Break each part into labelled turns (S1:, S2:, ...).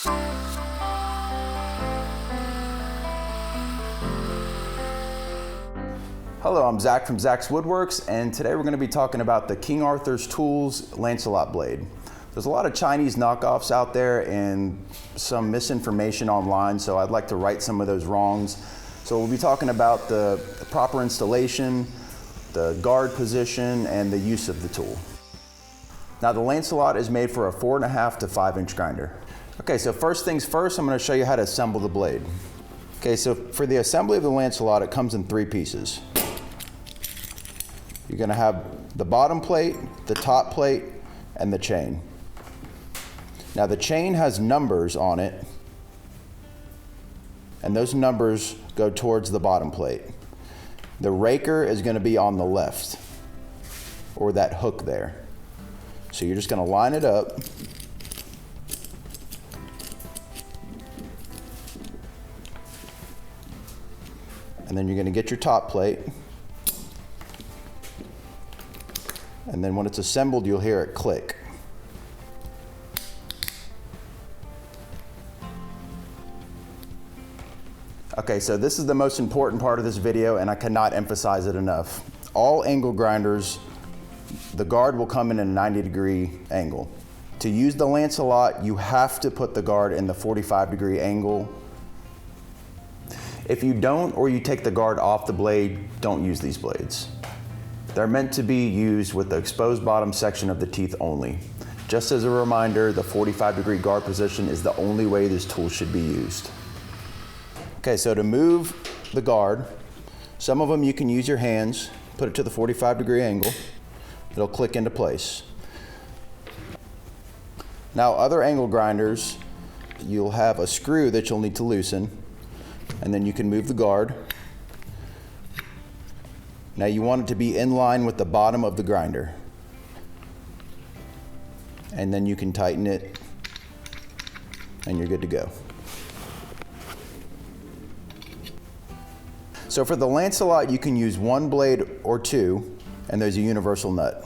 S1: Hello, I'm Zach from Zaxe Woodworks, and today we're going to be talking about the King Arthur's Tools Lancelot blade. There's a lot of Chinese knockoffs out there and some misinformation online, so I'd like to right some of those wrongs. So we'll be talking about the proper installation, the guard position, and the use of the tool. Now the Lancelot is made for a 4.5 to 5 inch grinder. Okay, so first things first, I'm going to show you how to assemble the blade. Okay, so for the assembly of the Lancelot, it comes in 3 pieces. You're going to have the bottom plate, the top plate, and the chain. Now the chain has numbers on it, and those numbers go towards the bottom plate. The raker is going to be on the left, or that hook there. So you're just going to line it up. And then you're going to get your top plate. And then when it's assembled, you'll hear it click. Okay, so this is the most important part of this video, and I cannot emphasize it enough. All angle grinders, the guard will come in a 90-degree angle. To use the Lancelot, you have to put the guard in the 45-degree angle. If you don't, or you take the guard off the blade, don't use these blades. They're meant to be used with the exposed bottom section of the teeth only. Just as a reminder, the 45-degree guard position is the only way this tool should be used. Okay, so to move the guard, some of them you can use your hands, put it to the 45-degree angle, it'll click into place. Now other angle grinders, you'll have a screw that you'll need to loosen, and then you can move the guard. Now you want it to be in line with the bottom of the grinder. And then you can tighten it and you're good to go. So for the Lancelot, you can use 1 blade or 2, and there's a universal nut.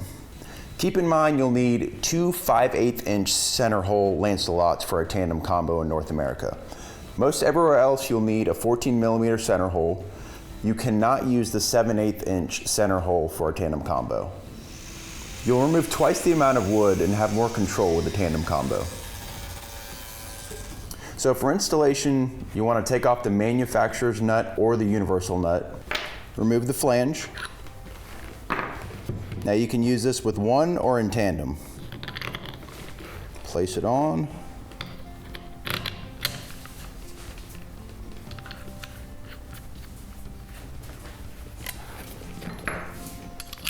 S1: Keep in mind you'll need 2 5/8 inch center hole Lancelots for a Tandem Combo in North America. Most everywhere else you'll need a 14mm center hole. You cannot use the 7/8 inch center hole for a Tandem Combo. You'll remove twice the amount of wood and have more control with the Tandem Combo. So for installation, you want to take off the manufacturer's nut or the universal nut. Remove the flange. Now you can use this with 1 or in tandem. Place it on.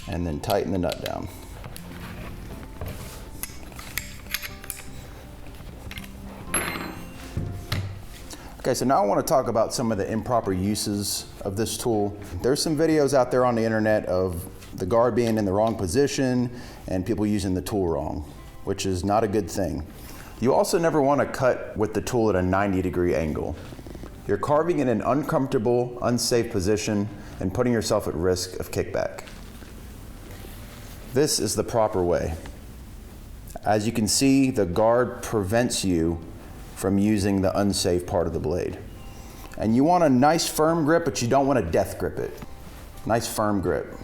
S1: And then tighten the nut down. Okay, so now I want to talk about some of the improper uses of this tool. There's some videos out there on the internet of the guard being in the wrong position and people using the tool wrong, which is not a good thing. You also never want to cut with the tool at a 90-degree angle. You're carving in an uncomfortable, unsafe position and putting yourself at risk of kickback. This is the proper way. As you can see, the guard prevents you from using the unsafe part of the blade. And you want a nice firm grip, but you don't want to death grip it. Nice firm grip.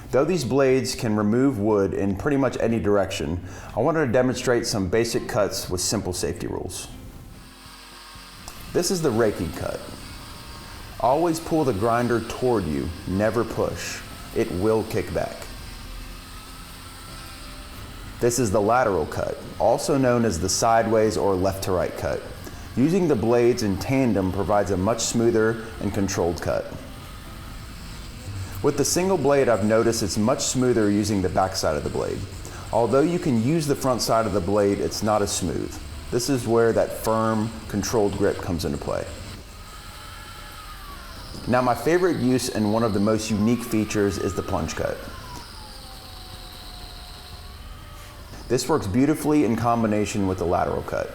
S1: Though these blades can remove wood in pretty much any direction, I wanted to demonstrate some basic cuts with simple safety rules. This is the raking cut. Always pull the grinder toward you, never push. It will kick back. This is the lateral cut, also known as the sideways or left to right cut. Using the blades in tandem provides a much smoother and controlled cut. With the single blade, I've noticed it's much smoother using the back side of the blade. Although you can use the front side of the blade, it's not as smooth. This is where that firm, controlled grip comes into play. Now my favorite use and one of the most unique features is the plunge cut. This works beautifully in combination with the lateral cut.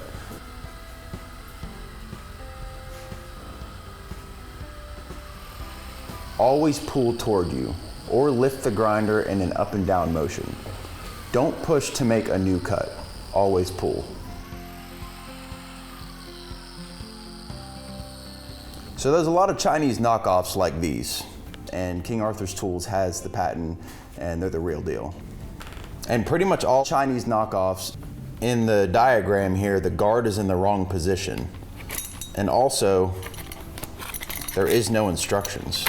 S1: Always pull toward you, or lift the grinder in an up and down motion. Don't push to make a new cut, always pull. So there's a lot of Chinese knockoffs like these, and King Arthur's Tools has the patent and they're the real deal. And pretty much all Chinese knockoffs, in the diagram here, the guard is in the wrong position. And also, there is no instructions.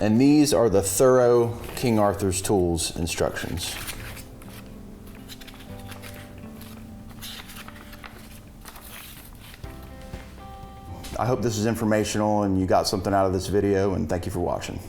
S1: And these are the thorough King Arthur's Tools instructions. I hope this is informational and you got something out of this video, and thank you for watching.